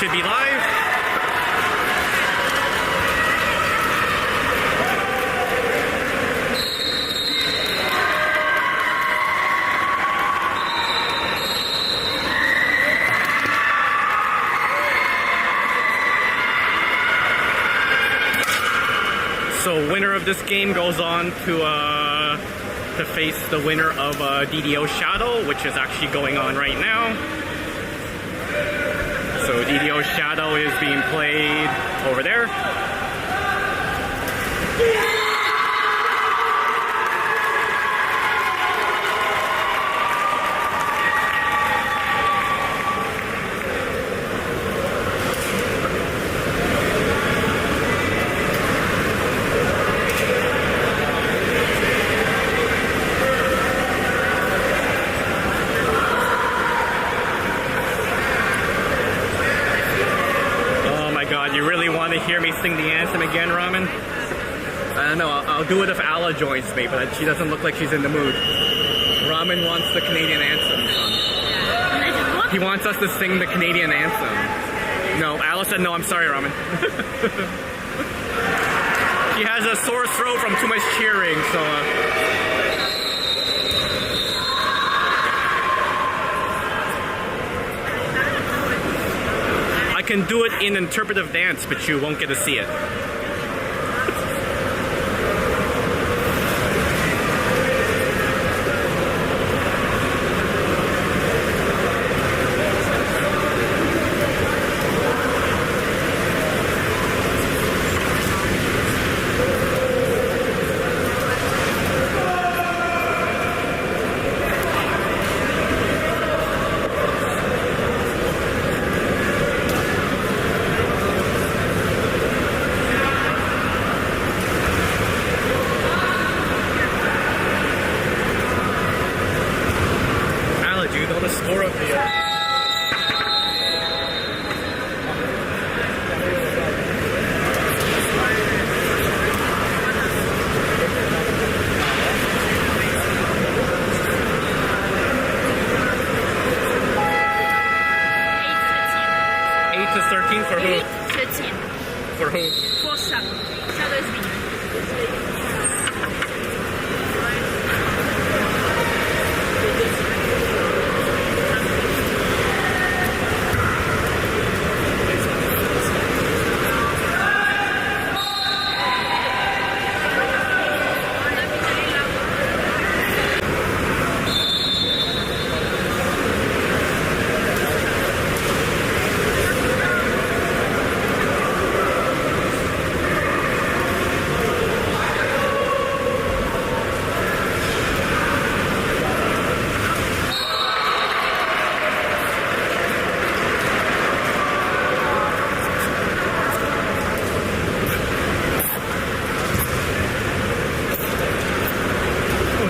should be live. So winner of this game goes on to face the winner of DDO Shadow, which is actually going on right now. So DDO Shadow is being played over there. Hear me sing the anthem again, Ramen? I don't know, I'll do it if Ala joins me, but she doesn't look like she's in the mood. Ramen wants the Canadian anthem, son. He wants us to sing the Canadian anthem. No, Ala said no, I'm sorry, Ramen. She has a sore throat from too much cheering, so I can do it in interpretive dance, but you won't get to see it. For who? 13. For who? For Shadow. Shadow is winner.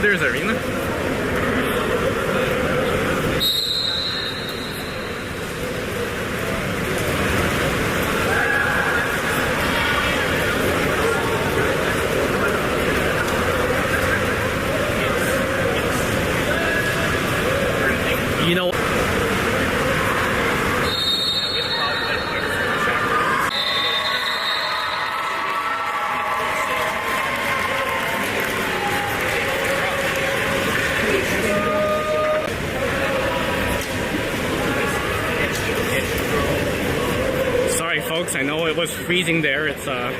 There's Arena. You know, folks, I know it was freezing there. It's I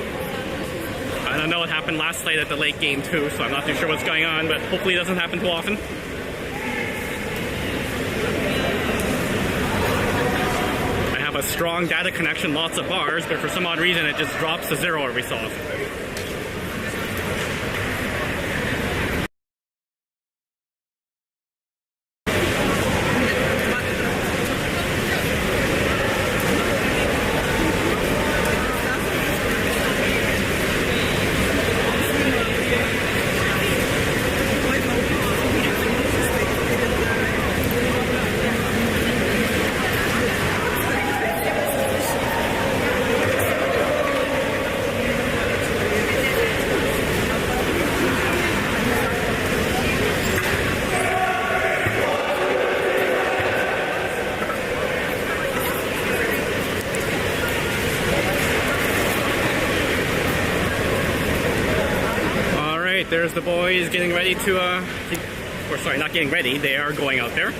don't know what happened last night at the late game too, so I'm not too sure what's going on, but hopefully it doesn't happen too often. I have a strong data connection, lots of bars, but for some odd reason it just drops to 0 every so often. There's the boys getting ready to, or sorry, not getting ready. They are going out there.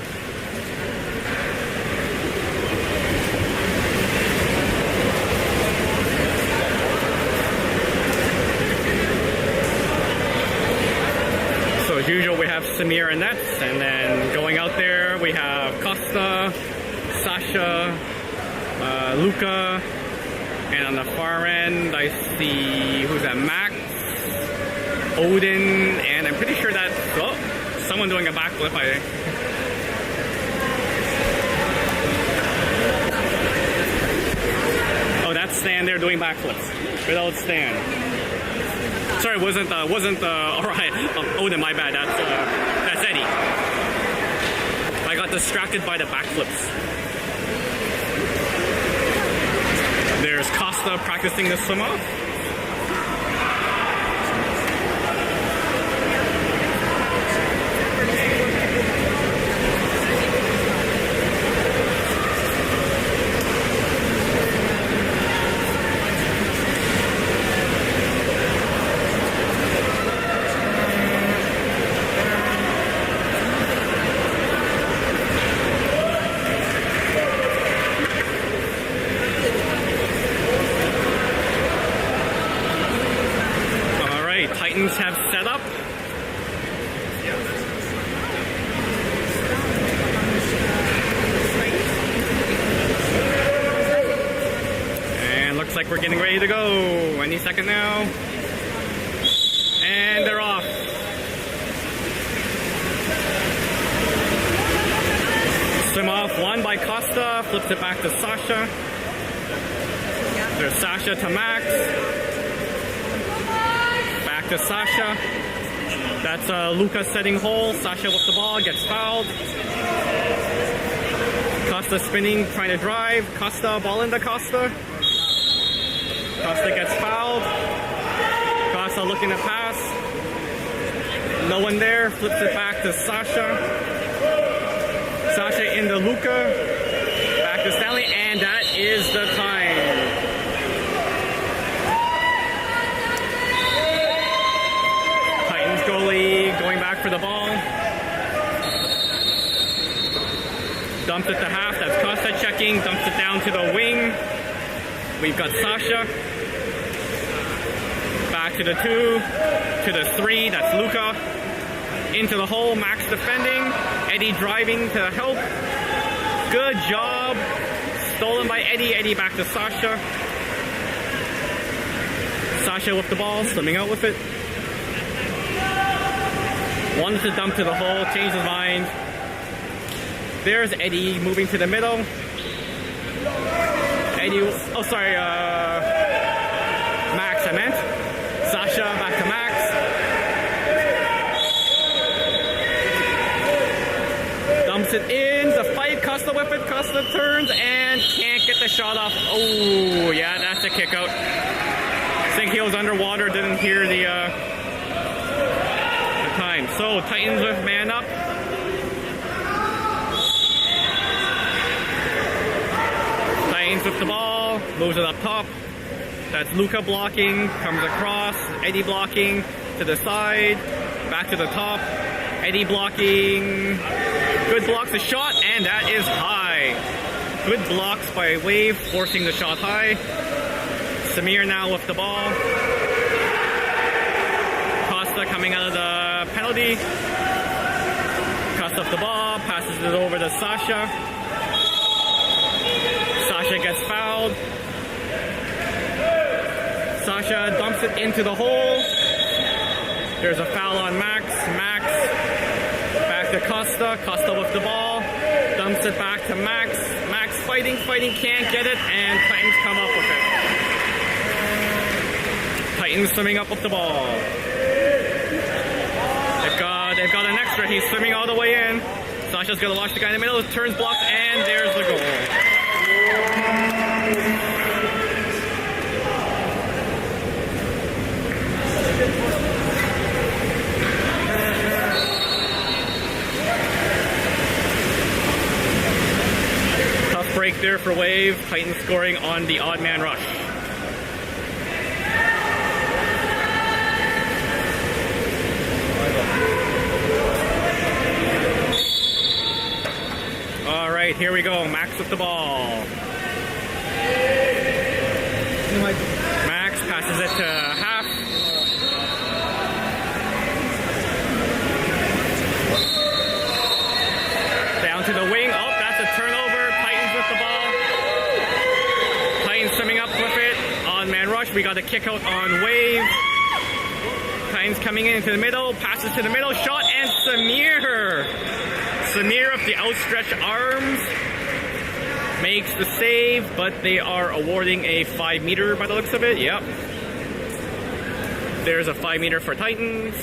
So as usual, we have Samir and nets, and then going out there, we have Costa, Sasha, Luca, and on the far end, I see, who's that, Max, Odin, and I'm pretty sure that's, oh, someone doing a backflip. Oh, that's Stan there doing backflips. Good old Stan. Sorry, wasn't all right. Odin, my bad. That's Eddie. I got distracted by the backflips. There's Costa practicing the swim off. Titans have set up. And looks like we're getting ready to go. Any second now. And they're off. Swim off one by Costa, flips it back to Sasha. There's Sasha to Max. To Sasha. That's Luca setting hole. Sasha with the ball, gets fouled. Costa spinning, trying to drive. Costa, ball into Costa. Costa gets fouled. Costa looking to pass. No one there. Flips it back to Sasha. Sasha into Luca. Back to Stanley, and that is the time. Goalie going back for the ball. Dumps it to half. That's Costa checking. Dumps it down to the wing. We've got Sasha. Back to the 2. To the 3. That's Luca. Into the hole. Max defending. Eddie driving to help. Good job. Stolen by Eddie. Eddie back to Sasha. Sasha with the ball. Swimming out with it. Wanted to dump to the hole, changed his mind. There's Eddie moving to the middle. Eddie, oh sorry, Max I meant. Sasha back to Max. Dumps it in, the fight, Costa with it, Costa turns and can't get the shot off. Oh yeah, that's a kick out. I think he was underwater, didn't hear the time. So Titans with man up. Titans with the ball, moves it up top. That's Luca blocking, comes across, Eddie blocking to the side, back to the top, Eddie blocking, good blocks the shot, and that is high. Good blocks by Wave, forcing the shot high. Samir now with the ball. Costa coming out of the penalty. Cuts up the ball, passes it over to Sasha. Sasha gets fouled. Sasha dumps it into the hole. There's a foul on Max. Max back to Costa. Costa with the ball. Dumps it back to Max. Max fighting, can't get it, and Titans come up with it. Titans swimming up with the ball. They've got an extra. He's swimming all the way in. Sasha's gonna watch the guy in the middle. Turns, blocks, and there's the goal. Tough break there for Wave. Titans scoring on the odd man rush. here we go. Max with the ball. Max passes it to half. Down to the wing. Oh, that's a turnover. Titans with the ball. Titans swimming up with it. On man rush. We got a kick out on Wave. Titans coming into the middle. Passes to the middle. Shot and Samir. Samir with the outstretched arms. Makes the save, but they are awarding a 5 meter by the looks of it. Yep. There's a 5 meter for Titans.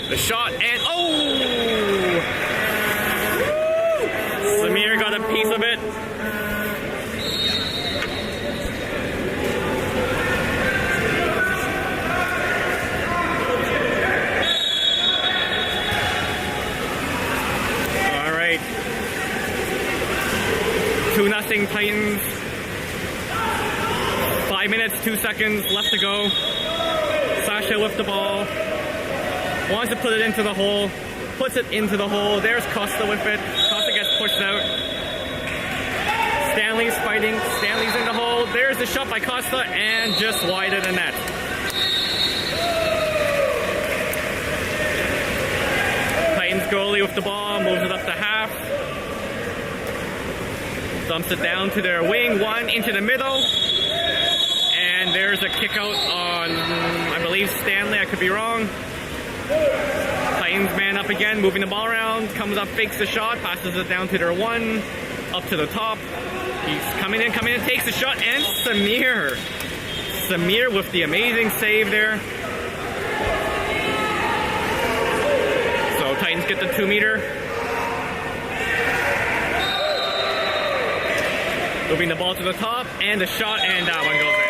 The shot and oh! Samir got a piece of it. All right. 2-0 Titans. 5 minutes, 2 seconds left to go. Sasha with the ball. Wants to put it into the hole. Puts it into the hole. There's Costa with it. Costa gets pushed out. Stanley's fighting. Stanley's in the hole. There's the shot by Costa and just wide of the net. Titans goalie with the ball. Moves it up to half. Dumps it down to their wing. One into the middle. And there's a kick out on, I believe, Stanley. I could be wrong. Titans man up again, moving the ball around, comes up, fakes the shot, passes it down to their one, up to the top. He's coming in, takes the shot, and Samir. Samir with the amazing save there. So Titans get the 2 meter. Moving the ball to the top, and the shot, and that one goes in.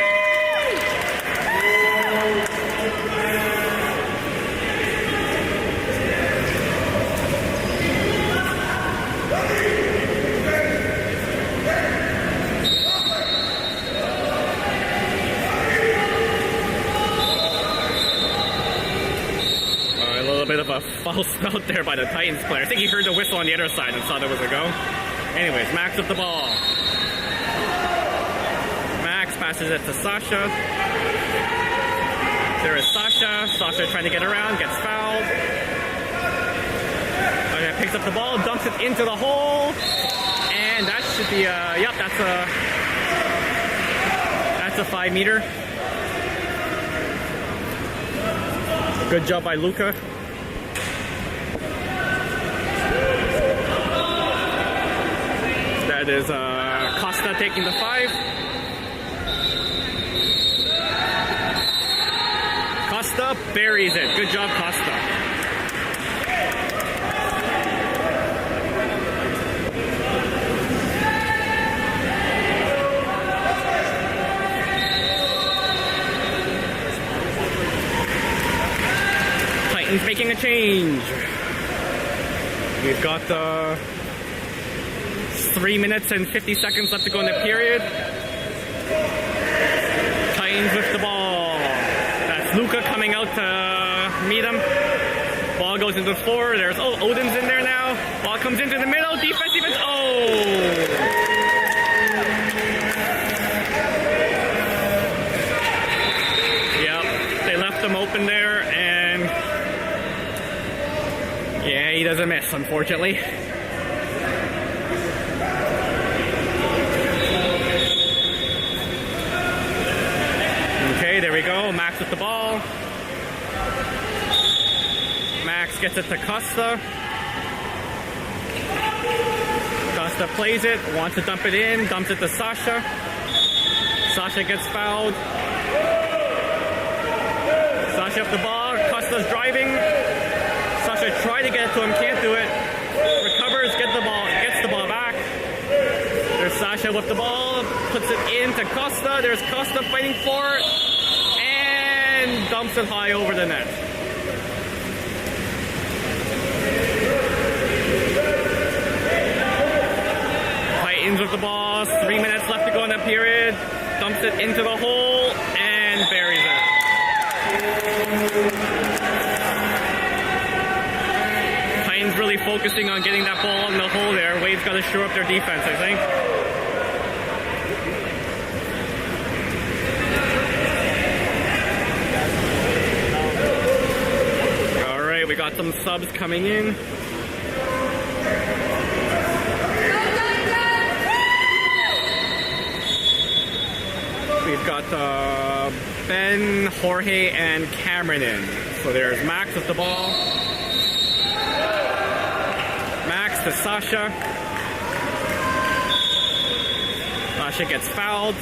Bit of a foul spout there by the Titans player. I think he heard the whistle on the other side and saw there was a go. Anyways, Max with the ball. Max passes it to Sasha. There is Sasha. Sasha trying to get around, gets fouled. Okay, picks up the ball, dumps it into the hole. And that should be yep, that's a 5 meter. Good job by Luca. That is Costa taking the 5. Costa buries it. Good job, Costa. Titans making a change. We've got 3 minutes and 50 seconds left to go in the period. Titans with the ball. That's Luca coming out to meet him. Ball goes into the floor. There's Odin's in there now. Ball comes into the middle. Defensive. Yep, they left him open there, and yeah, he doesn't miss, unfortunately. Okay, there we go. Max with the ball. Max gets it to Costa. Costa plays it, wants to dump it in, dumps it to Sasha. Sasha gets fouled. Sasha up the ball. Costa's driving. Sasha tried to get it to him, can't do it. Recovers, gets the ball back. There's Sasha with the ball, puts it into Costa. There's Costa fighting for it, and dumps it high over the net. Titans with the ball, 3 minutes left to go in that period. Dumps it into the hole and buries it. really focusing on getting that ball in the hole there. Wade's got to shore up their defense, I think. All right, we got some subs coming in. We've got Ben, Jorge, and Cameron in. So there's Max with the ball. Max to Sasha. Sasha gets fouled.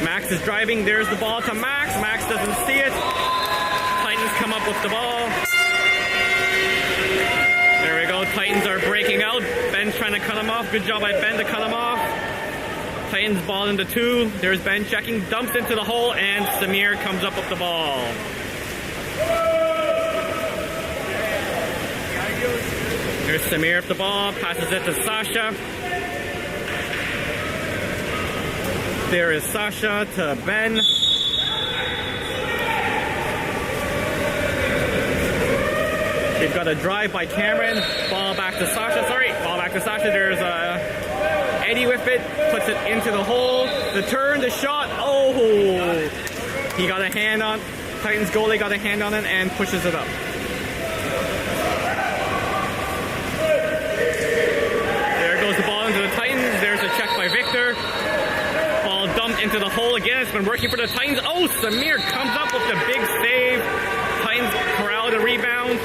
Max is driving. There's the ball to Max. Max doesn't see it. Titans come up with the ball. There we go. Titans are breaking out. Ben's trying to cut him off. Good job by Ben to cut him off. Titans ball into 2. There's Ben checking, dumps into the hole, and Samir comes up with the ball. There's Samir with the ball, passes it to Sasha. There is Sasha to Ben. We've got a drive by Cameron. Ball back to Sasha. Ball back to Sasha. There's Eddie with it, puts it into the hole. The turn, the shot. Oh! He got a hand on. Titans goalie got a hand on it and pushes it up. There goes the ball into the Titans. There's a check by Victor. Ball dumped into the hole again. It's been working for the Titans. Oh, Samir comes up with the big save. Titans corral the rebound.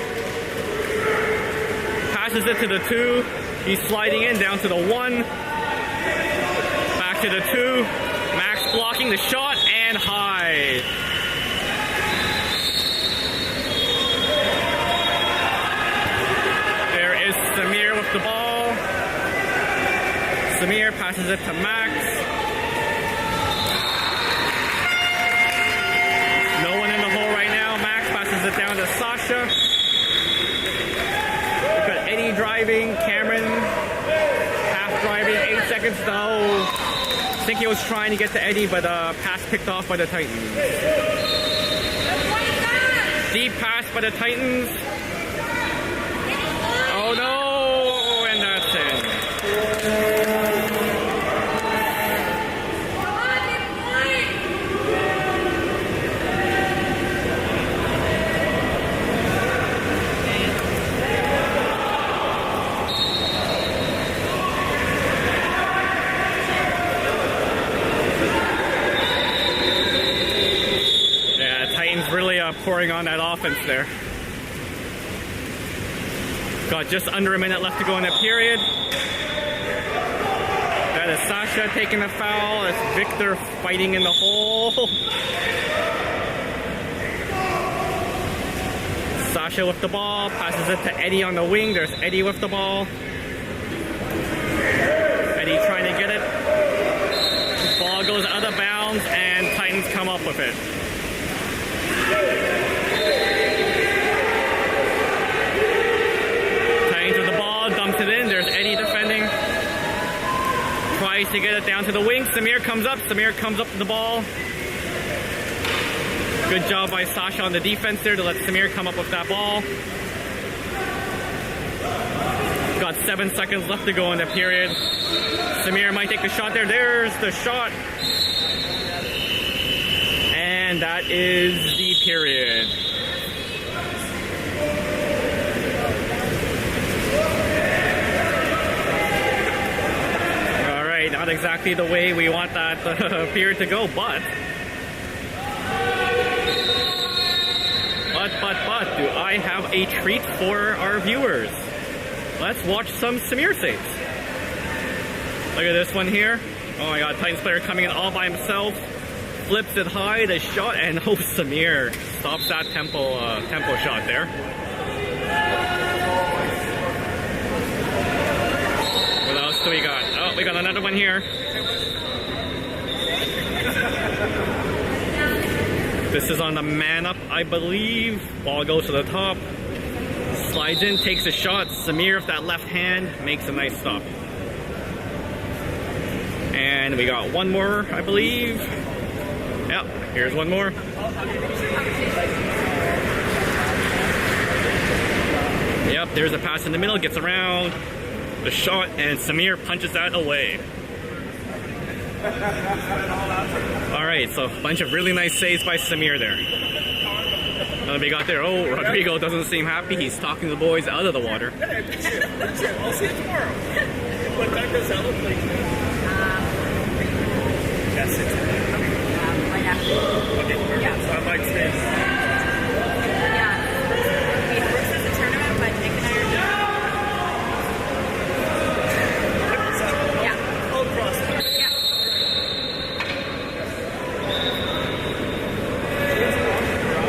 Passes it to the 2. He's sliding in down to the 1. Back to the 2. Max blocking the shot and high. There is Samir with the ball. Samir passes it to Max. No one in the hole right now. Max passes it down to Sasha. We've got Eddie driving, Cameron half driving, 8 seconds though. I think he was trying to get to Eddie, but pass picked off by the Titans. Deep pass by the Titans. Oh no, and that's it. Really pouring on that offense there. Got just under a minute left to go in that period. That is Sasha taking a foul. That's Victor fighting in the hole. Sasha with the ball, passes it to Eddie on the wing. There's Eddie with the ball. Eddie trying to get it. The ball goes out of bounds and Titans come up with it. Titans with the ball, dumps it in. There's Eddie defending. Tries to get it down to the wing. Samir comes up with the ball. Good job by Sasha on the defense there to let Samir come up with that ball. Got 7 seconds left to go in the period. Samir might take the shot there. There's the shot. And that is the period. All right, not exactly the way we want that period to go, but do I have a treat for our viewers? Let's watch some Samir saves. Look at this one here. Oh my God, Titans player coming in all by himself. Flips it high, the shot, and oh, Samir stops that tempo shot there. What else do we got? Oh, we got another one here. This is on the man up, I believe. Ball goes to the top. Slides in, takes a shot. Samir with that left hand makes a nice stop. And we got one more, I believe. Yep, here's one more. Yep, there's a pass in the middle, gets around the shot, and Samir punches that away. Alright, so a bunch of really nice saves by Samir there. What we got there? Oh, Rodrigo doesn't seem happy. He's talking the boys out of the water. Hey, I'll see you tomorrow. What time does that look like? Yes, it's right after. Okay, perfect. Yeah. So I might stay. Yeah. Wait, first is the tournament, but Nick and I are doing. Yeah. All across. Yeah.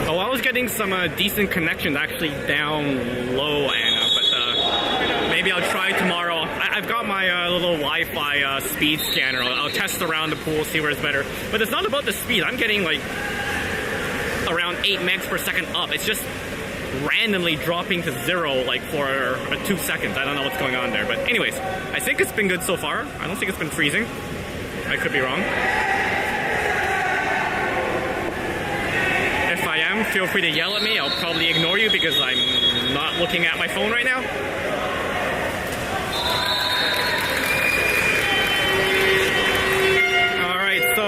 Oh, I was getting some decent connections actually down low, Anna, but maybe I'll try tomorrow. I've got my little Wi-Fi speed scanner. I'll test around the pool, see where it's better. But it's not about the speed. I'm getting like around 8 megs per second up. It's just randomly dropping to 0 like for 2 seconds. I don't know what's going on there. But anyways, I think it's been good so far. I don't think it's been freezing. I could be wrong. If I am, feel free to yell at me. I'll probably ignore you because I'm not looking at my phone right now.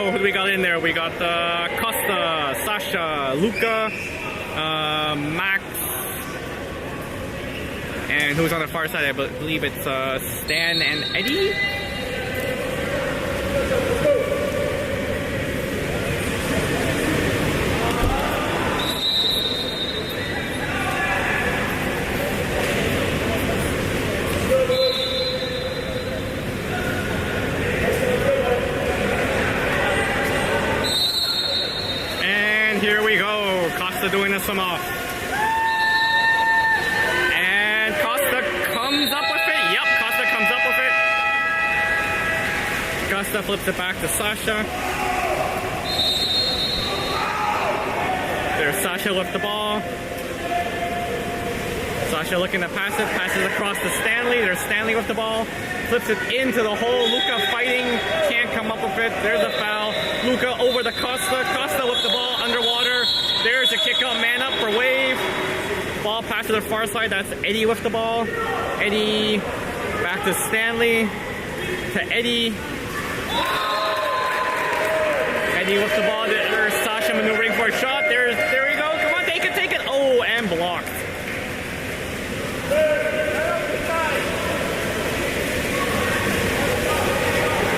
Who do we got in there? We got Costa, Sasha, Luca, Max, and who's on the far side? I believe it's Stan and Eddie. Here we go, Costa doing a swim off. And Costa comes up with it. Yep, Costa comes up with it. Costa flips it back to Sasha. There's Sasha with the ball. Sasha looking to pass it, passes across to Stanley. There's Stanley with the ball. Flips it into the hole. Luca fighting, can't come up with it. There's a foul. Luca over to Costa. Costa with the ball underwater. There's a kick out, man up for Wave. Ball pass to the far side. That's Eddie with the ball. Eddie back to Stanley. To Eddie. Eddie with the ball. There's Sasha maneuvering for a shot. There we go. Come on, take it, take it. Oh, and blocked.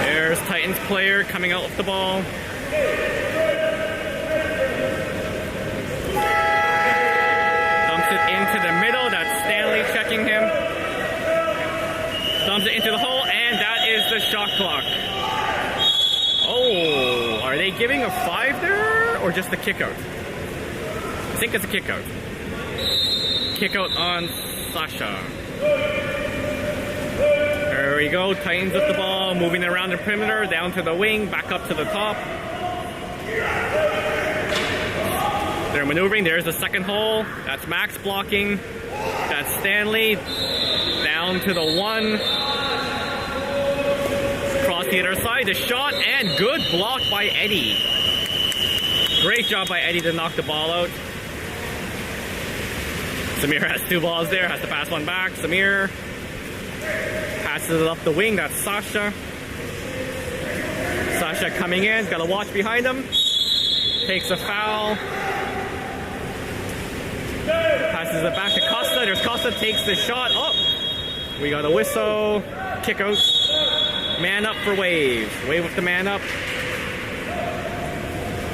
There's Titans player coming out with the ball. Dumps it into the middle. That's Stanley checking him. Dumps it into the hole, and that is the shot clock. Oh, are they giving a 5 there, or just a kick out? I think it's a kick out. Kick out on Sasha. There we go, Titans with the ball, moving around the perimeter, down to the wing, back up to the top. They're maneuvering, there's the second hole. That's Max blocking. That's Stanley. Down to the 1. Across the other side, the shot, and good block by Eddie. Great job by Eddie to knock the ball out. Samir has 2 balls there, has to pass one back. Samir passes it up the wing, that's Sasha. Sasha coming in, gotta watch behind him. Takes a foul. Passes it back to Costa, there's Costa, takes the shot. Oh, we got a whistle, kick out. Man up for Wave. Wave with the man up.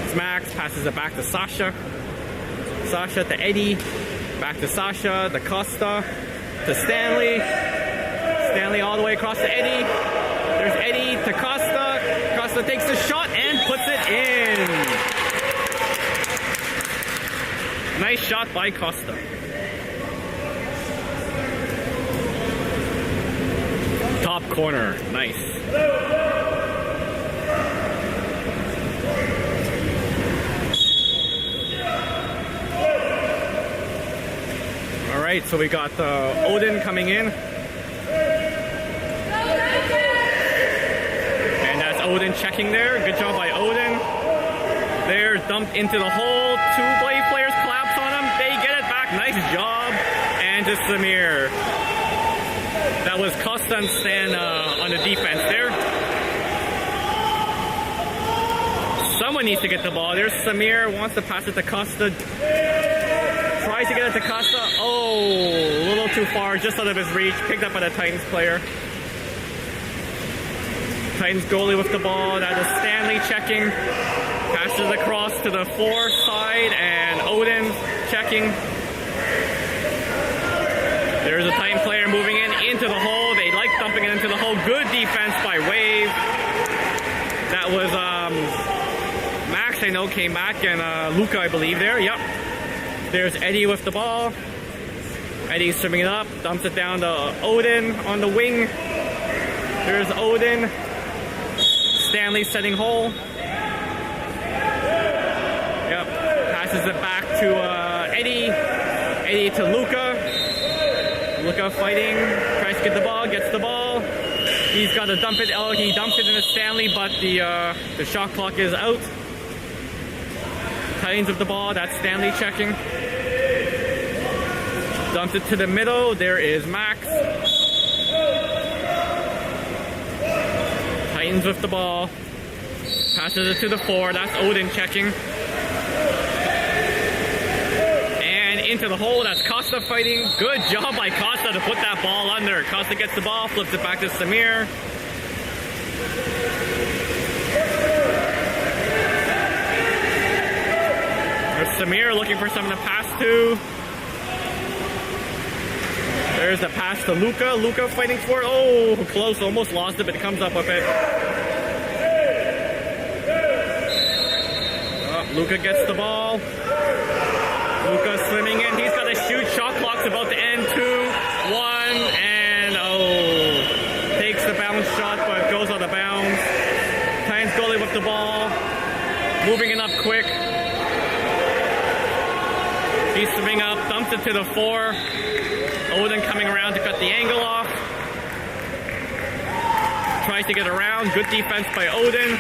It's Max, passes it back to Sasha. Sasha to Eddie. Back to Sasha, to Costa, to Stanley. Stanley all the way across to Eddie. There's Eddie to Costa. Costa takes the shot and puts it in. Nice shot by Costa. Top corner, nice. Alright, so we got Odin coming in. And that's Odin checking there. Good job by Odin. They're dumped into the hole. 2 Blade players collapse on him. They get it back. Nice job. and to Samir. That was Costa and Stan on the defense there. Someone needs to get the ball. There's Samir, wants to pass it to Costa. Tries to get it to Costa. Oh, a little too far, just out of his reach. Picked up by the Titans player. Titans goalie with the ball. That is Stanley checking. Passes across to the 4 side, and Odin checking. There's a Titan player moving into the hole. They like dumping it into the hole. Good defense by Wave. That was Max, I know, came back, and Luca, I believe, there. Yep. There's Eddie with the ball. Eddie's swimming it up, dumps it down to Odin on the wing. There's Odin. Stanley setting hole. Yep. Passes it back to Eddie. Eddie to Luca. Luca fighting. Tries to get the ball. Gets the ball. He's got to dump it. Oh, he dumps it into Stanley, but the shot clock is out. Titans with the ball. That's Stanley checking. Dumps it to the middle. There is Max. Titans with the ball. Passes it to the 4. That's Odin checking. And into the hole. That's Costa fighting. Good job by Costa to put that ball under. Costa gets the ball. Flips it back to Samir. There's Samir looking for someone to pass to. There's the pass to Luca. Luca fighting for it. Oh, close. Almost lost it, but it comes up with it. Oh, Luca gets the ball. Luca swimming in. He's got to shoot. Shot clock's about to end. 2, 1, and oh. Takes the bounce shot, but goes out of bounds. Titans goalie with the ball. Moving it up quick. He's swimming up. Dumps it to the 4. Odin coming around to cut the angle off. Tries to get around. Good defense by Odin.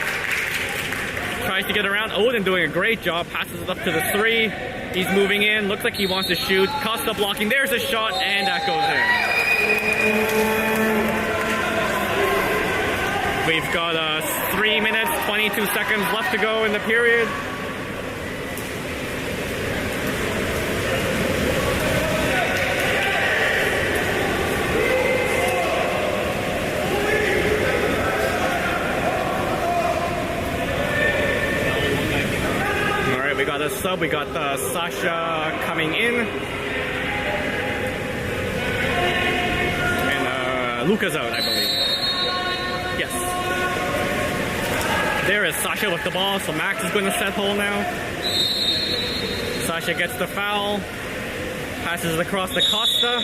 Tries to get around. Odin doing a great job. Passes it up to the 3. He's moving in. Looks like he wants to shoot. Costa blocking. There's a shot, and that goes in. We've got 3 minutes, 22 seconds left to go in the period. We got a sub. We got Sasha coming in, and Luca's out, I believe. Yes. There is Sasha with the ball, so Max is going to set hole now. Sasha gets the foul, passes it across to Costa.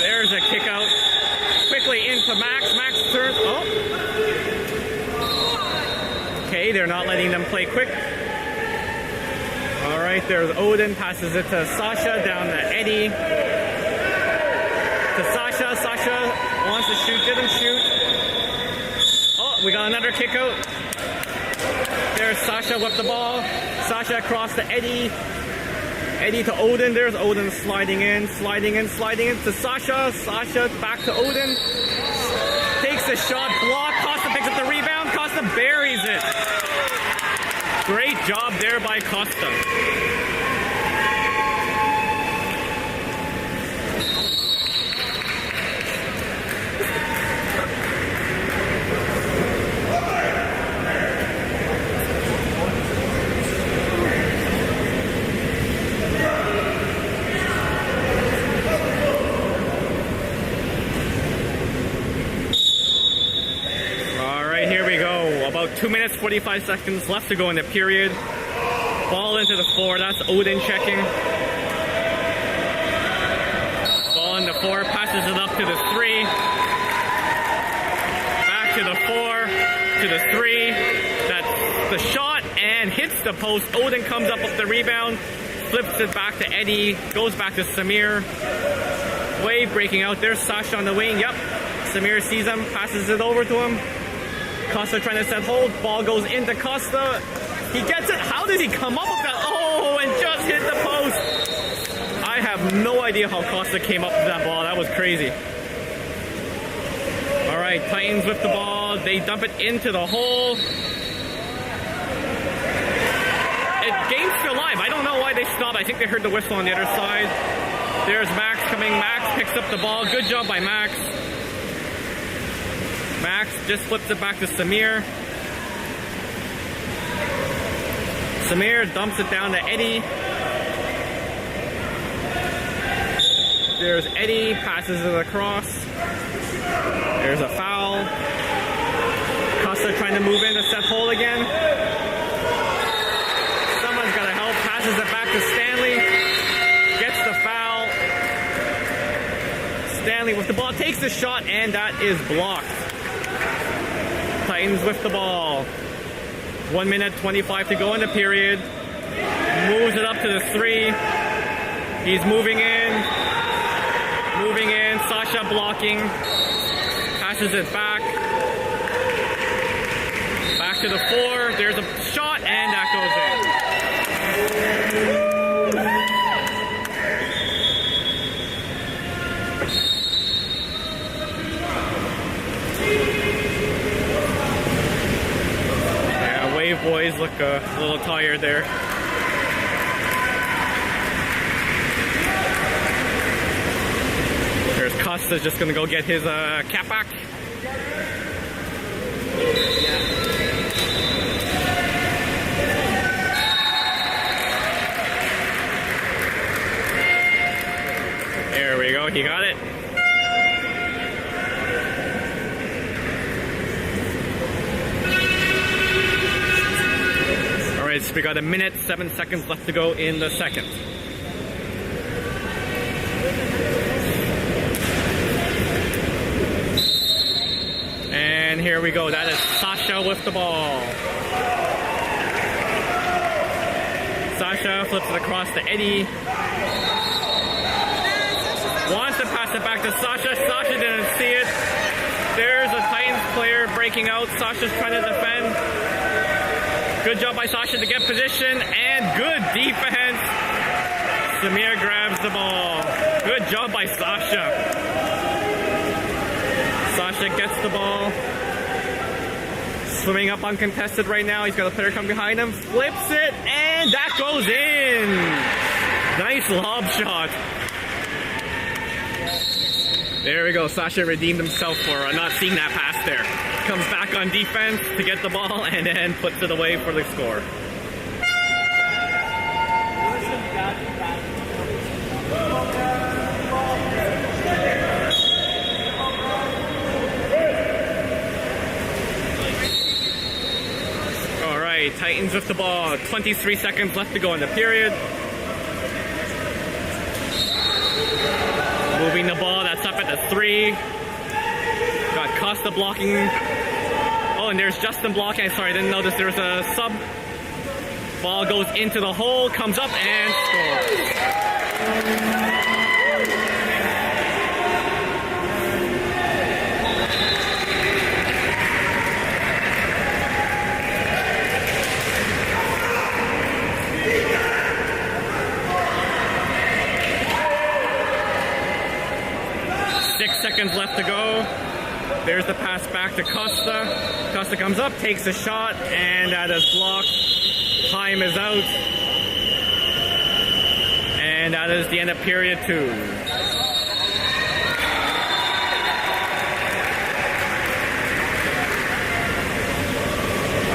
There's a kick out. Quickly into Max. Max turns. Oh. Okay, they're not letting them play quick. All right, there's Odin, passes it to Sasha, down to Eddie. To Sasha. Sasha wants to shoot, didn't shoot. Oh, we got another kick out. There's Sasha with the ball. Sasha across to Eddie. Eddie to Odin. There's Odin sliding in to Sasha. Sasha back to Odin. Takes a shot, block. Costa picks up the rebound. Costa buries it. Great job there by Costa. All right, here we go. About 2 minutes, 45 seconds left to go in the period. Ball into the 4. That's Odin checking. Ball in the 4. Passes it up to the 3. Back to the 4. To the 3. That's the shot and hits the post. Odin comes up with the rebound. Flips it back to Eddie. Goes back to Samir. Wave breaking out. There's Sasha on the wing. Yep. Samir sees him. Passes it over to him. Costa trying to set hold. Ball goes into Costa. He gets it. How did he come up with that? Oh, and just hit the post. I have have no idea how Costa came up with that ball. That was crazy. All right, Titans with the ball. They dump it into the hole. Game's still live. I don't know why they stopped. I think they heard the whistle on the other side. There's Max coming. Max picks up the ball. Good job by Max. Max just flips it back to Samir. Samir dumps it down to Eddie. There's Eddie, passes it across. There's a foul. Costa trying to move in to set hole again. Someone's got to help. Passes it back to Stanley. Gets the foul. Stanley with the ball, takes the shot, and that is blocked. Titans with the ball. 1 minute 25 to go in the period. Moves it up to the 3. He's moving in. Moving in. Sasha blocking. Passes it back. Back to the 4. There's a shot, and that goes in. Boys look a little tired there. There's Costa just gonna go get his cap back. There we go, he got it. So we got 1 minute, 7 seconds left to go in the second. And here we go. That is Sasha with the ball. Sasha flips it across to Eddie. Wants to pass it back to Sasha. Sasha didn't see it. There's a Titans player breaking out. Sasha's trying to defend. Good job by Sasha to get position, and good defense. Samir grabs the ball. Good job by Sasha. Sasha gets the ball. Swimming up uncontested right now. He's got a player come behind him. Flips it, and that goes in. Nice lob shot. There we go. Sasha redeemed himself for not seeing that pass there. Comes back on defense to get the ball and then puts it away for the score. All right, Titans with the ball. 23 seconds left to go in the period. Moving the ball, that's up at the 3. Got Costa blocking. Oh, and there's Justin blocking. Sorry, I didn't notice there was a sub. Ball goes into the hole, comes up and scores. 6 seconds left to go. There's the pass back to Costa. Costa comes up, takes a shot, and that is blocked. Time is out. And that is the end of period 2.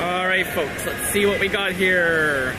All right, folks, let's see what we got here.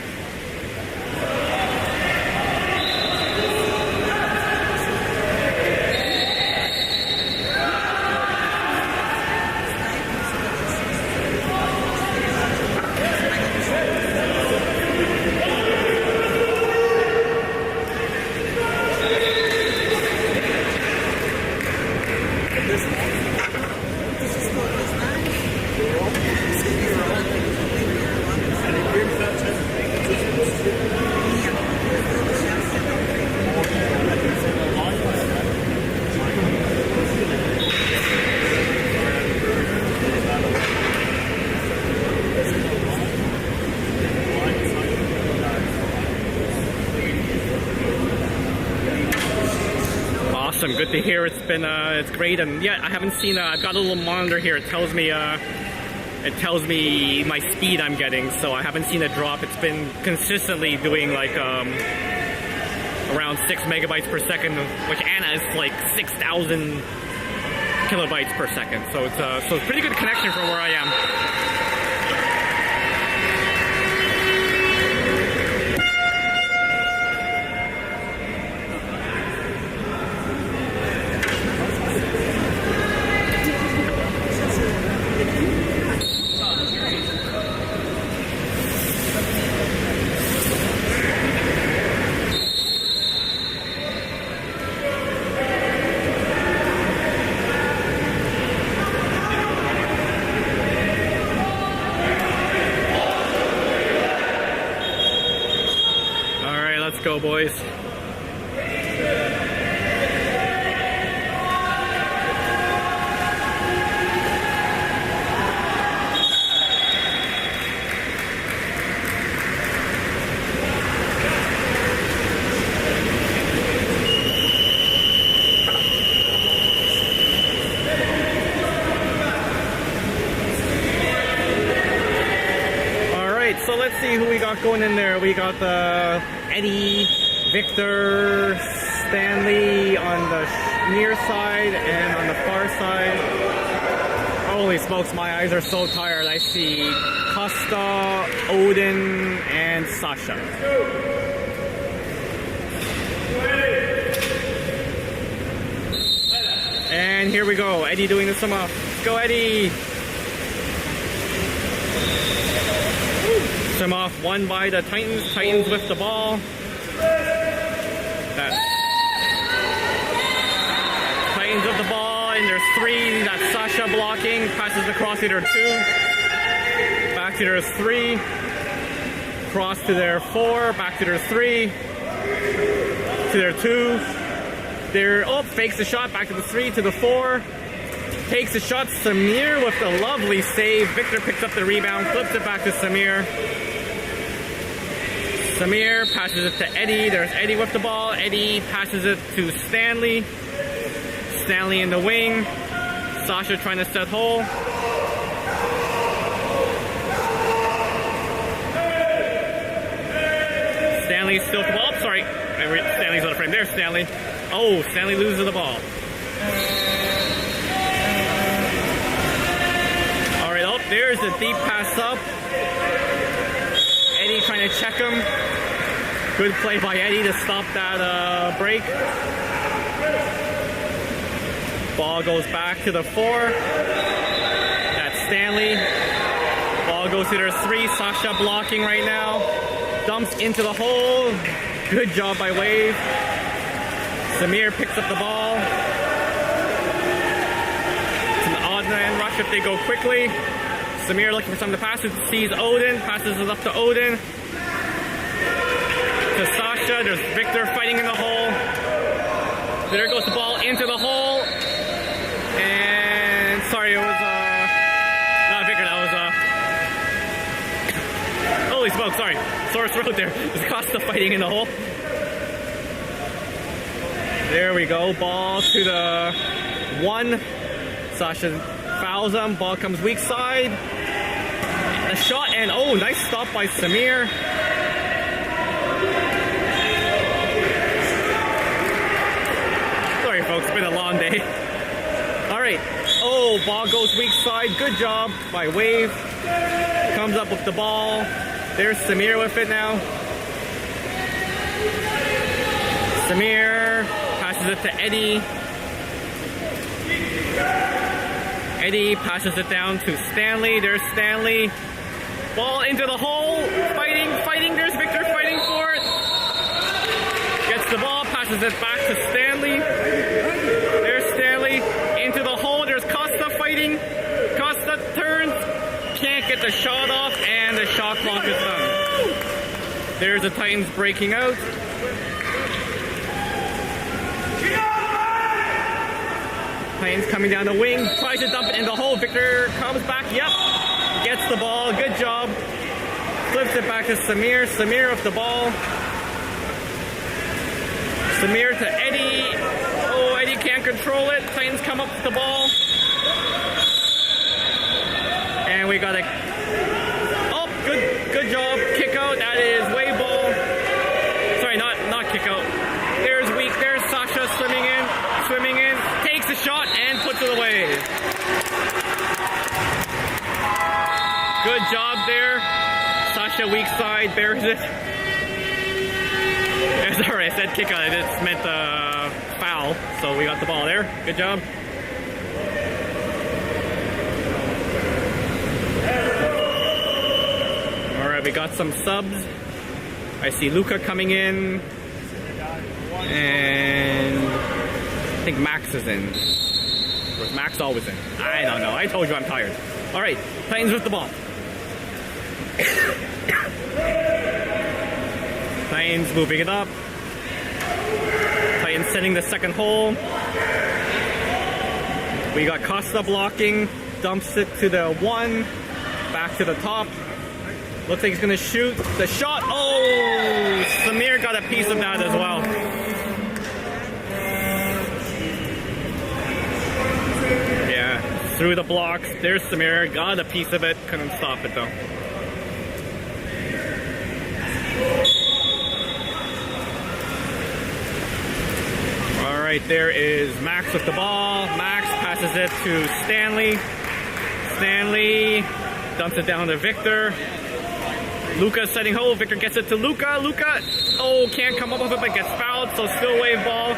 Awesome, good to hear. It's been it's great, and yeah, I haven't seen. I've got a little monitor here. It tells me my speed I'm getting, so I haven't seen a drop. It's been consistently doing like around 6 megabytes per second, which Anna is like 6,000 kilobytes per second. So it's pretty good connection from where I am. Let's go, boys. So let's see who we got going in there. We got Eddie, Victor, Stanley on the near side and on the far side. Holy smokes, my eyes are so tired. I see Costa, Odin, and Sasha. And here we go. Eddie doing the sum up. Let's go, Eddie. Some off, one by the Titans. Titans with the ball. Titans with the ball, and there's 3. That's Sasha blocking. Passes across to their 2. Back to their 3. Cross to their 4. Back to their 3. To their 2. Fakes the shot. Back to the 3. To the 4. Takes the shot. Samir with the lovely save. Victor picks up the rebound. Flips it back to Samir. Samir passes it to Eddie. There's Eddie with the ball. Eddie passes it to Stanley. Stanley in the wing. Sasha trying to set hole. Stanley still with the ball. Sorry. Stanley's on the frame. There's Stanley. Oh, Stanley loses the ball. Alright, there's the deep pass up. Eddie trying to check him. Good play by Eddie to stop that break. Ball goes back to the 4. That's Stanley. Ball goes to their 3. Sasha blocking right now. Dumps into the hole. Good job by Wave. Samir picks up the ball. It's an odd man rush if they go quickly. Samir looking for something to pass it. Sees Odin. Passes it up to Odin. To Sasha. There's Victor fighting in the hole. There goes the ball into the hole. And sorry, it was not Victor. That was holy smoke! Sorry, sore throat there. It's Costa fighting in the hole. There we go. Ball to the 1. Sasha fouls him. Ball comes weak side. A shot and nice stop by Samir. Sorry folks, it's been a long day. Alright. Ball goes weak side. Good job by Wave. Comes up with the ball. There's Samir with it now. Samir passes it to Eddie. Eddie passes it down to Stanley. There's Stanley. Ball into the hole. Fighting. There's Victor fighting for it. Gets the ball. Passes it back to Stanley. There's Stanley. Into the hole. There's Costa fighting. Costa turns. Can't get the shot off. And the shot clock is done. There's the Titans breaking out. Titans coming down the wing, tries to dump it in the hole. Victor comes back, gets the ball, good job. Flips it back to Samir. Samir with the ball. Samir to Eddie. Eddie control it. Titans come up with the ball. And we got a... Oh, good job. Kick out. That is wave ball. Sorry, not kick out. There's weak. There's Sasha swimming in. Takes the shot and puts it away. Good job there. Sasha weak side bears it. Sorry, I said kick out. I just meant foul. So we got the ball there. Good job. Alright, we got some subs. I see Luca coming in. And I think Max is in. Or is Max always in? I don't know. I told you I'm tired. Alright, Titans with the ball. Titans moving it up. Titans setting the second hole. We got Costa blocking. Dumps it to the 1. Back to the top. Looks like he's gonna shoot. The shot. Oh! Samir got a piece of that as well. Yeah, through the blocks. There's Samir. Got a piece of it. Couldn't stop it though. Alright, there is Max with the ball. Max passes it to Stanley. Stanley dumps it down to Victor. Luca setting hole. Victor gets it to Luca. Luca, oh, can't come up with it, but gets fouled, so still wave ball.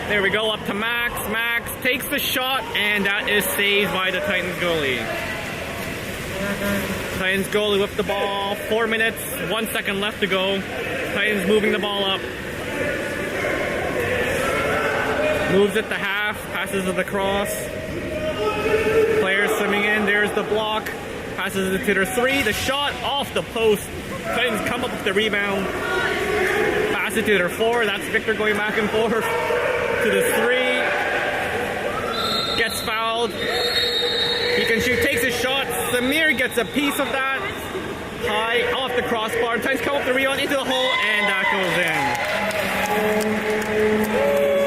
There we go, up to Max. Max takes the shot, and that is saved by the Titans goalie. Titans goalie with the ball. 4 minutes, 1 second left to go. Titans moving the ball up. Moves it to half, passes it across. Players swimming in, there's the block. Passes it to their 3, the shot off the post. Titans come up with the rebound. Pass it to their 4, that's Victor going back and forth. To the 3. Gets fouled. He can shoot, takes a shot. Samir gets a piece of that. High off the crossbar. Titans come up the rebound into the hole, and that goes in.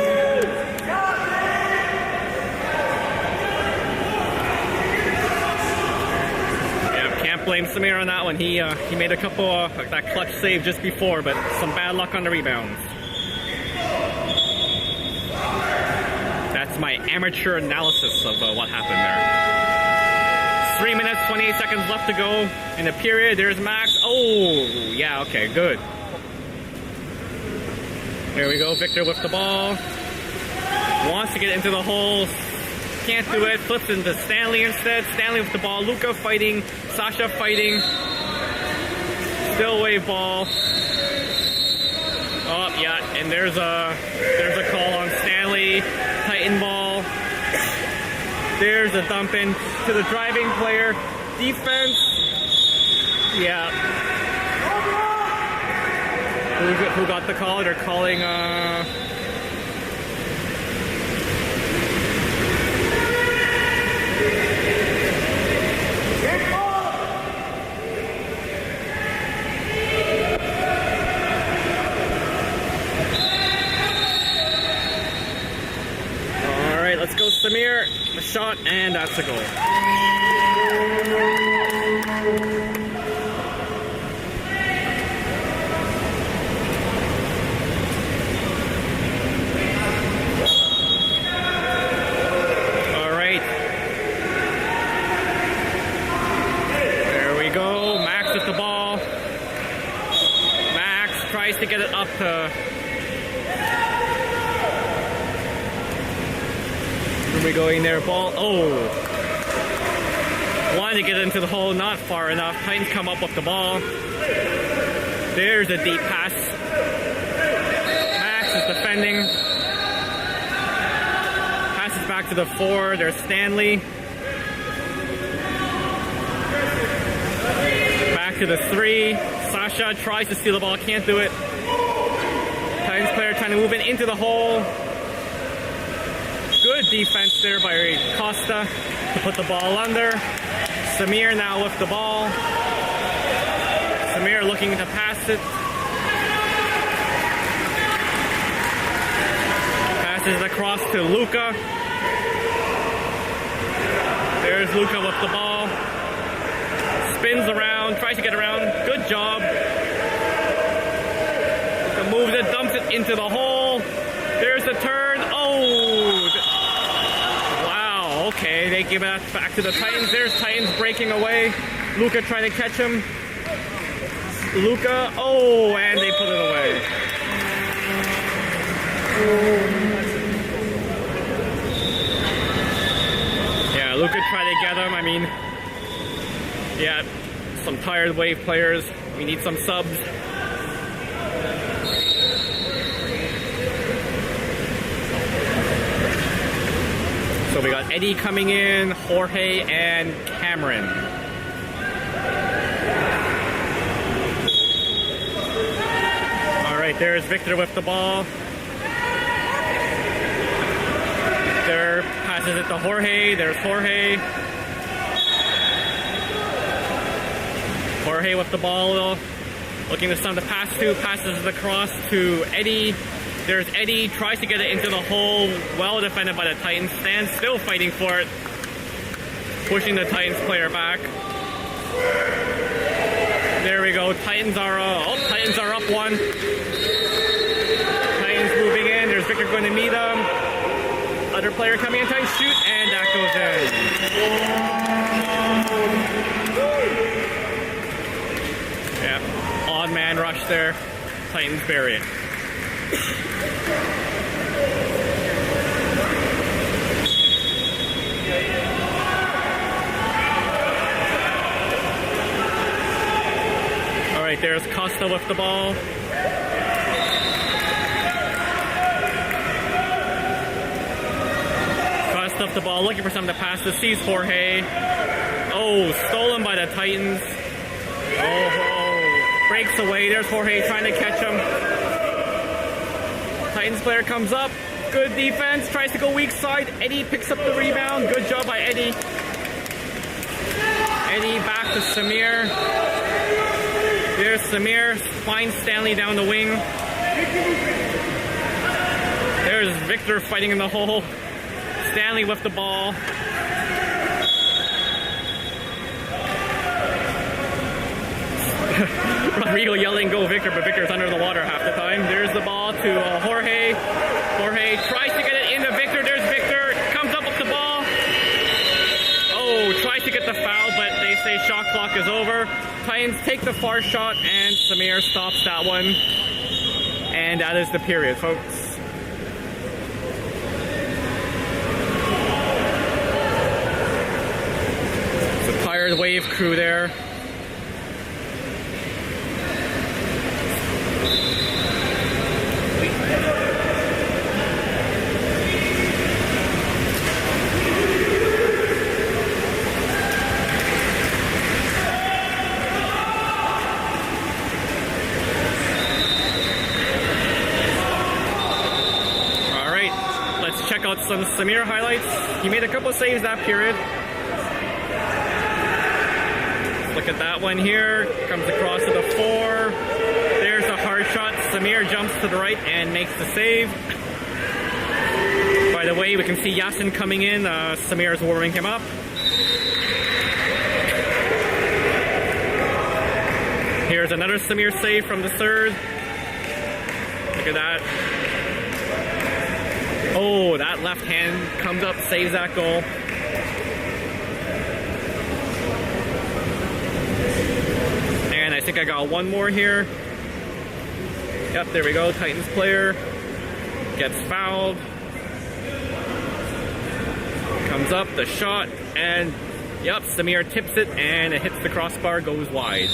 Blame Samir on that one. He made a couple that clutch save just before, but some bad luck on the rebounds. That's my amateur analysis of what happened there. 3 minutes, 28 seconds left to go in the period. There's Max. Oh, yeah, okay, good. There we go. Victor with the ball. Wants to get into the hole. Can't do it. Flips into Stanley instead. Stanley with the ball. Luca fighting. Sasha fighting. Still wave ball. Oh, yeah. And there's a call on Stanley. Titan ball. There's a dump in to the driving player. Defense. Yeah. Who got the call? They're calling let's go Samir, the shot, and that's a goal. All right. There we go, Max with the ball. Max tries to get it up to... We're going there, ball. Oh, wanted to get into the hole, not far enough. Titans come up with the ball. There's a deep pass. Max is defending. Passes back to the 4. There's Stanley. Back to the 3. Sasha tries to steal the ball, can't do it. Titans player trying to move it into the hole. Good defense there by Costa to put the ball under. Samir now with the ball. Samir looking to pass it. Pass Passes it across to Luca. There's Luca with the ball. Spins around, tries to get around. Good job. Luca moves it, dumps it into the hole. There's the turn. Oh! Wow, okay. They give it back to the Titans. There's Titans breaking away. Luca trying to catch him. Luca, oh, and they put it away. Yeah, Luca tried to get him. I mean, yeah, some tired Wave players. We need some subs. So we got Eddie coming in, Jorge, and Cameron. All right, there's Victor with the ball. Victor passes it to Jorge. There's Jorge. Jorge with the ball, looking for someone to pass to. Passes it across to Eddie. There's Eddie, tries to get it into the hole. Well defended by the Titans. Stands still fighting for it. Pushing the Titans player back. There we go. Titans are up one. Titans moving in. There's Victor going to meet them. Other player coming in. Titans shoot, and that goes in. Yeah. Odd man rush there. Titans bury it. All right, there's Costa with the ball. Costa with the ball, looking for something to pass to. Sees Jorge. Oh, stolen by the Titans. Oh, breaks away. There's Jorge trying to catch him. Titans player comes up. Good defense. Tries to go weak side. Eddie picks up the rebound. Good job by Eddie. Eddie back to Samir. There's Samir. Finds Stanley down the wing. There's Victor fighting in the hole. Stanley with the ball. Rodrigo yelling, go Victor, but Victor's under the water half the time. There's the ball to Jorge. Jorge tries to get it into Victor. There's Victor. Comes up with the ball. Oh, tries to get the foul, but they say shot clock is over. Titans take the far shot, and Samir stops that one. And that is the period, folks. It's a tired Wave crew there. Check out some Samir highlights. He made a couple of saves that period. Look at that one here. Comes across to the 4. There's a hard shot. Samir jumps to the right and makes the save. By the way, we can see Yasin coming in. Samir is warming him up. Here's another Samir save from the third. Look at that. Oh, that left hand comes up, saves that goal. And I think I got one more here. Yep, there we go. Titans player gets fouled. Comes up, the shot, and yep, Samir tips it, and it hits the crossbar, goes wide.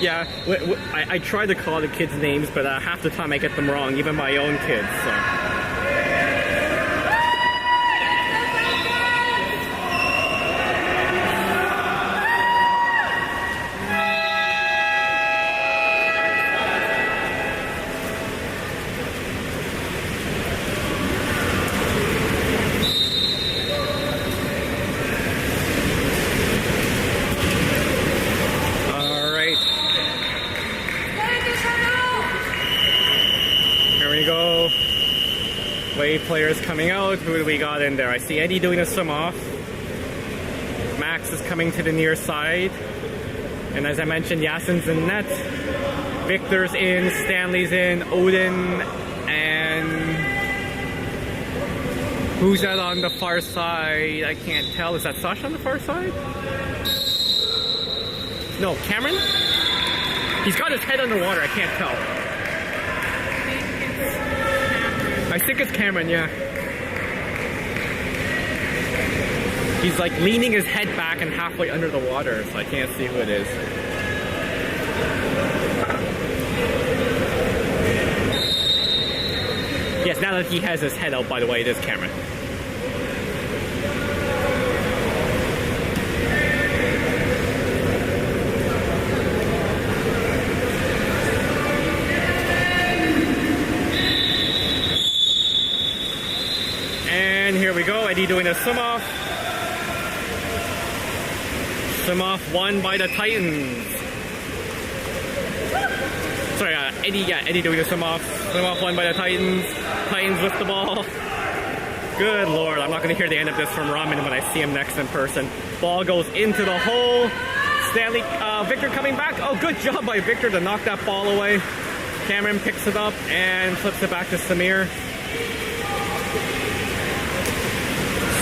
Yeah, I try to call the kids names, but half the time I get them wrong, even my own kids, so. Wave players coming out. Who do we got in there? I see Eddie doing a swim off. Max is coming to the near side. And as I mentioned, Yasin's in net. Victor's in, Stanley's in, Odin, and who's that on the far side? I can't tell. Is that Sasha on the far side? No, Cameron? He's got his head underwater. I can't tell. I think it's Cameron, yeah. He's like leaning his head back and halfway under the water, so I can't see who it is. Yes, now that he has his head out, by the way, it is Cameron. And here we go, Eddie doing a swim off. Swim off won by the Titans. Sorry, Eddie doing a swim off. Swim off won by the Titans. Titans with the ball. Good lord, I'm not going to hear the end of this from Ramen when I see him next in person. Ball goes into the hole. Stanley, Victor coming back. Oh, good job by Victor to knock that ball away. Cameron picks it up and flips it back to Samir.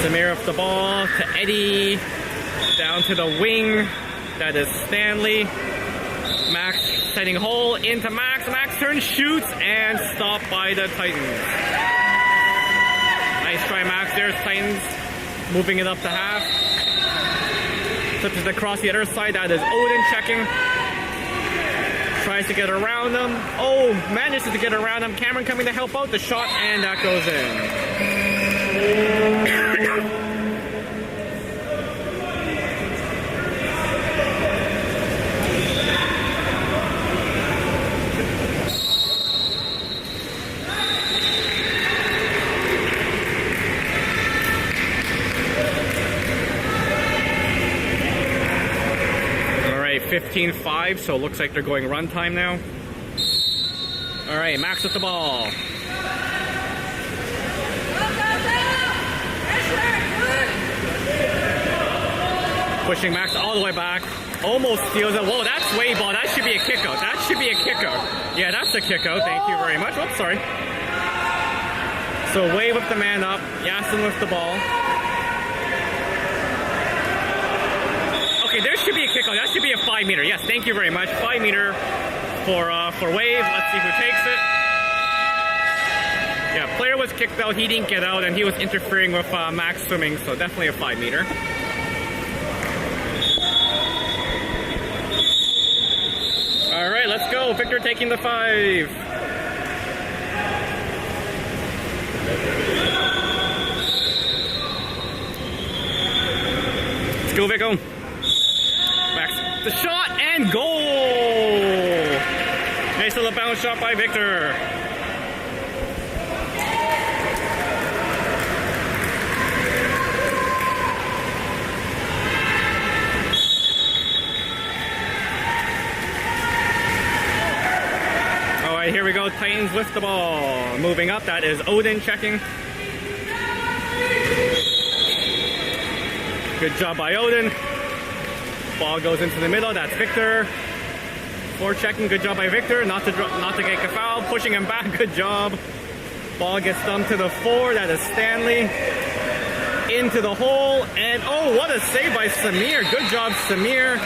Samir with the ball to Eddie. Down to the wing. That is Stanley. Max setting hole into Max. Max turns, shoots, and stopped by the Titans. Nice try, Max. There's Titans moving it up to half. Flips it across the other side. That is Odin checking. Tries to get around him. Oh, manages to get around him. Cameron coming to help out. The shot, and that goes in. All right, 15-5, so it looks like they're going runtime now. All right, Max with the ball. Pushing Max all the way back. Almost steals it. Whoa, that's wave ball. That should be a kick out. That should be a kick out. Yeah, that's a kick out. Thank you very much. Oops, sorry. So wave with the man up. Yasin with the ball. Okay, there should be a kick out. That should be a 5 meter. Yes, thank you very much. 5 meter for wave. Let's see who takes it. Yeah, player was kicked out. He didn't get out, and he was interfering with Max swimming, so definitely a 5 meter. All right, let's go. Victor taking the 5. Let's go, Vico. Max, the shot and goal. Nice little bounce shot by Victor. Here we go, Titans with the ball. Moving up, that is Odin checking. Good job by Odin. Ball goes into the middle, that's Victor. Four checking, good job by Victor. Not to get a foul, pushing him back, good job. Ball gets dumped to the 4, that is Stanley. Into the hole, and oh, what a save by Samir. Good job, Samir.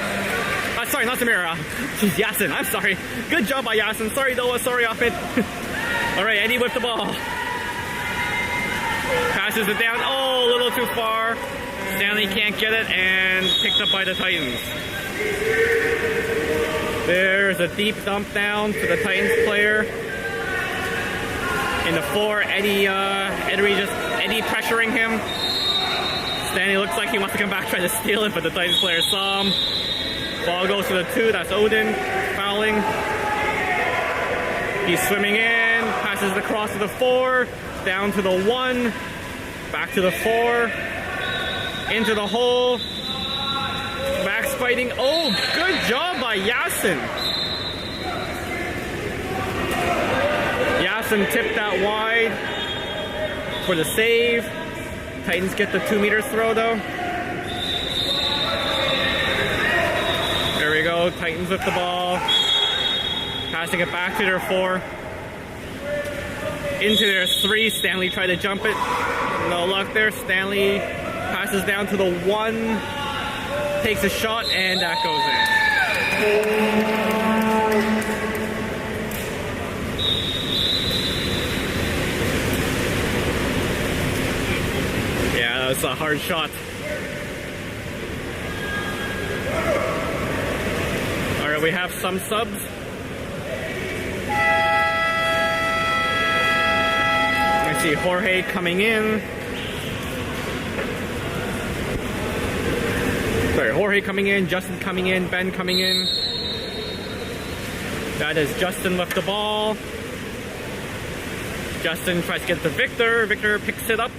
Sorry, not Samira. She's Yasin. I'm sorry. Good job by Yasin. Sorry, Noah. Sorry, off it. All right, Eddie with the ball. Passes it down. Oh, a little too far. Stanley can't get it, and picked up by the Titans. There's a deep dump down to the Titans player. In the 4, Eddie pressuring him. Stanley looks like he wants to come back, trying to steal it, but the Titans player saw him. Ball goes to the 2, that's Odin, fouling. He's swimming in, passes the cross to the 4, down to the 1, back to the 4, into the hole. Max fighting, oh, good job by Yasin. Yasin tipped that wide. for the save. Titans get the 2-meter throw though. There we go. Titans with the ball. Passing it back to their 4. Into their 3. Stanley tried to jump it. No luck there. Stanley passes down to the 1. Takes a shot and that goes in. Yeah, that's a hard shot. Alright, we have some subs. I see Jorge coming in. Sorry, Jorge coming in, Justin coming in, Ben coming in. That is Justin with the ball. Justin tries to get to Victor. Victor picks it up.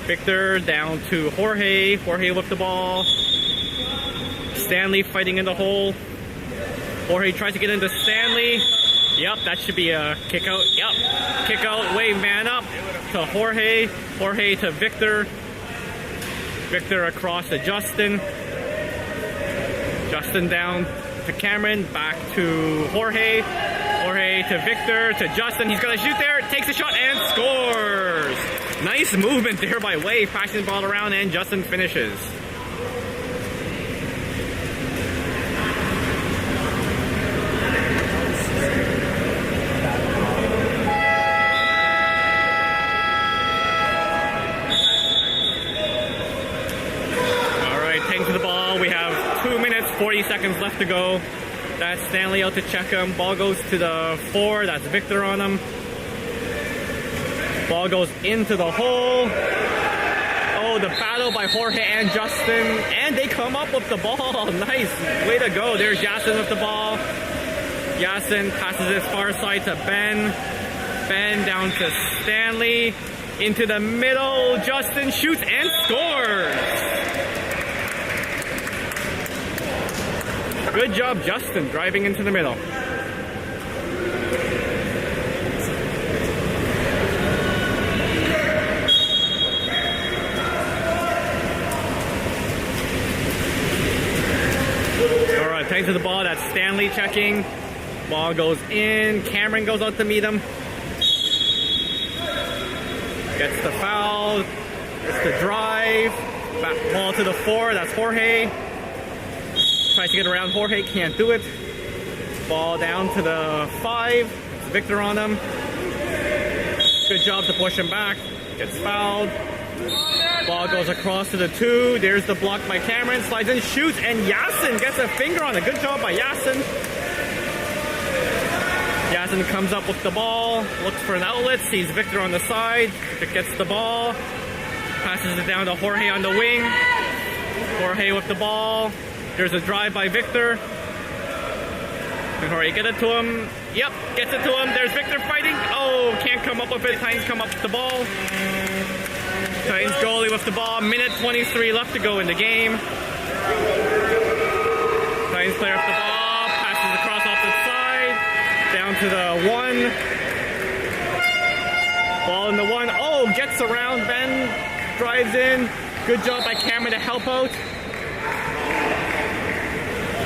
Victor down to Jorge. Jorge with the ball. Stanley fighting in the hole. Jorge tries to get into Stanley. Yep, that should be a kick out. Yep, kick out, wave man up to Jorge. Jorge to Victor. Victor across to Justin. Justin down to Cameron. Back to Jorge. Jorge to Victor to Justin. He's gonna shoot there. Takes a shot and scores. Nice movement there by Wave. Passing the ball around and Justin finishes. To the ball, we have 2 minutes 40 seconds left to go. That's Stanley out to check him. Ball goes to the 4. That's Victor on him. Ball goes into the hole. Oh, the battle by Jorge and Justin, and they come up with the ball. Nice, way to go. There's Yasin with the ball. Yasin passes it far side to Ben. Ben down to Stanley. Into the middle. Justin shoots and scores. Good job, Justin, driving into the middle. All right, thanks to the ball. That's Stanley checking. Ball goes in. Cameron goes out to meet him. Gets the foul. Gets the drive. Back ball to the 4. That's Jorge. Tries to get around Jorge, can't do it. Ball down to the 5. Victor on him. Good job to push him back. Gets fouled. Ball goes across to the 2. There's the block by Cameron. Slides in, shoots, and Yasin gets a finger on it. Good job by Yasin. Yasin comes up with the ball. Looks for an outlet. Sees Victor on the side. Victor gets the ball. Passes it down to Jorge on the wing. Jorge with the ball. There's a drive by Victor. Can Jorge get it to him? Yep, gets it to him. There's Victor fighting. Oh, can't come up with it. Titans come up with the ball. Titans goalie with the ball. Minute 23 left to go in the game. Titans player with the ball. Passes across off the side. Down to the 1. Ball in the 1. Oh, gets around. Ben drives in. Good job by Cameron to help out.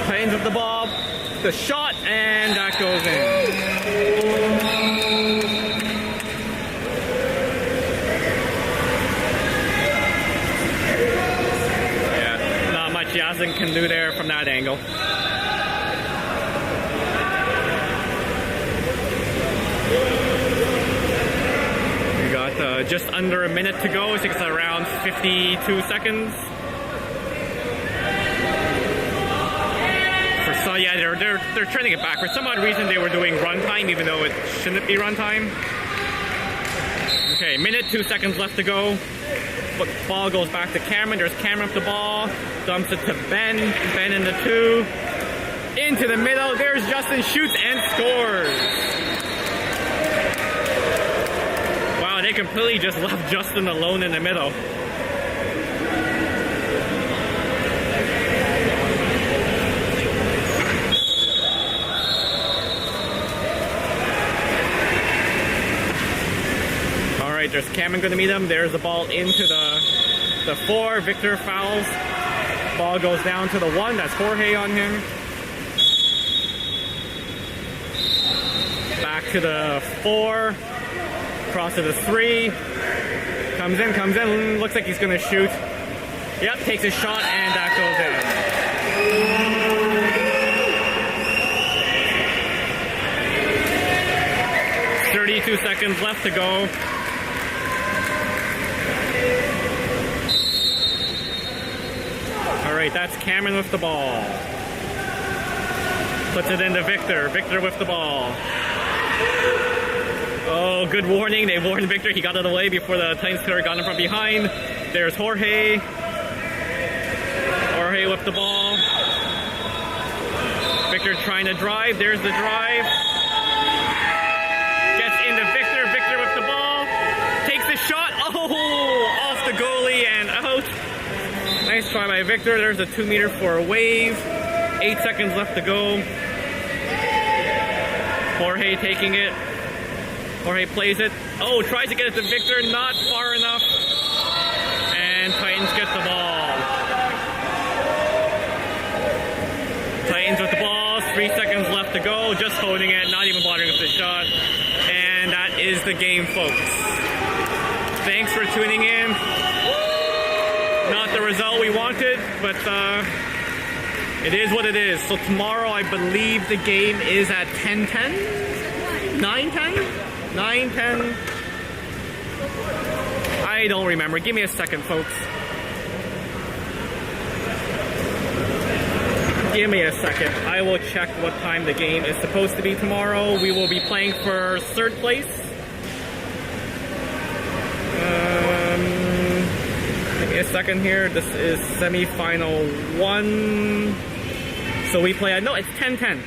Titans with the ball, the shot, and that goes in. Yeah, not much Yasin can do there from that angle. We got just under a minute to go. It's around 52 seconds. So yeah, they're turning it back. For some odd reason, they were doing runtime, even though it shouldn't be runtime. Okay, minute 2 seconds left to go. Ball goes back to Cameron. There's Cameron with the ball. Dumps it to Ben. Ben in the 2. Into the middle. There's Justin. Shoots and scores. Wow, they completely just left Justin alone in the middle. right, there's Cameron going to meet him. There's the ball into the 4. Victor fouls. Ball goes down to the 1. That's Jorge on him. Back to the 4. Cross to the 3. Comes in. Looks like he's going to shoot. Yep, takes a shot, and that goes in. 32 seconds left to go. All right, that's Cameron with the ball. Puts it into Victor. Victor with the ball. Oh, good warning. They warned Victor. He got out of the way before the Titans player got him from behind. There's Jorge. Jorge with the ball. Victor trying to drive. There's the drive. Gets into Victor. Victor with the ball. Takes the shot. Oh, off the goalie and out. Nice try by Victor. There's a 2-meter for a wave. 8 seconds left to go. Jorge taking it. Jorge plays it. Oh, tries to get it to Victor. Not far enough. And Titans get the ball. Titans with the ball. 3 seconds left to go. Just holding it. Not even bothering with the shot. And that is the game, folks. Thanks for tuning in. Not the result we wanted, but it is what it is. So tomorrow, I believe the game is at 10:10? 9:10? 9:10? I don't remember. Give me a second, folks. Give me a second. I will check what time the game is supposed to be tomorrow. We will be playing for 3rd place. Give me a second here. This is semi-final 1. So we play at... No, it's 10:10.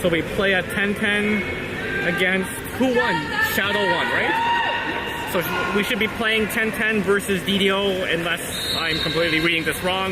So we play at 10:10 against... Who won? Shadow won, right? So we should be playing 10:10 versus DDO, unless I'm completely reading this wrong.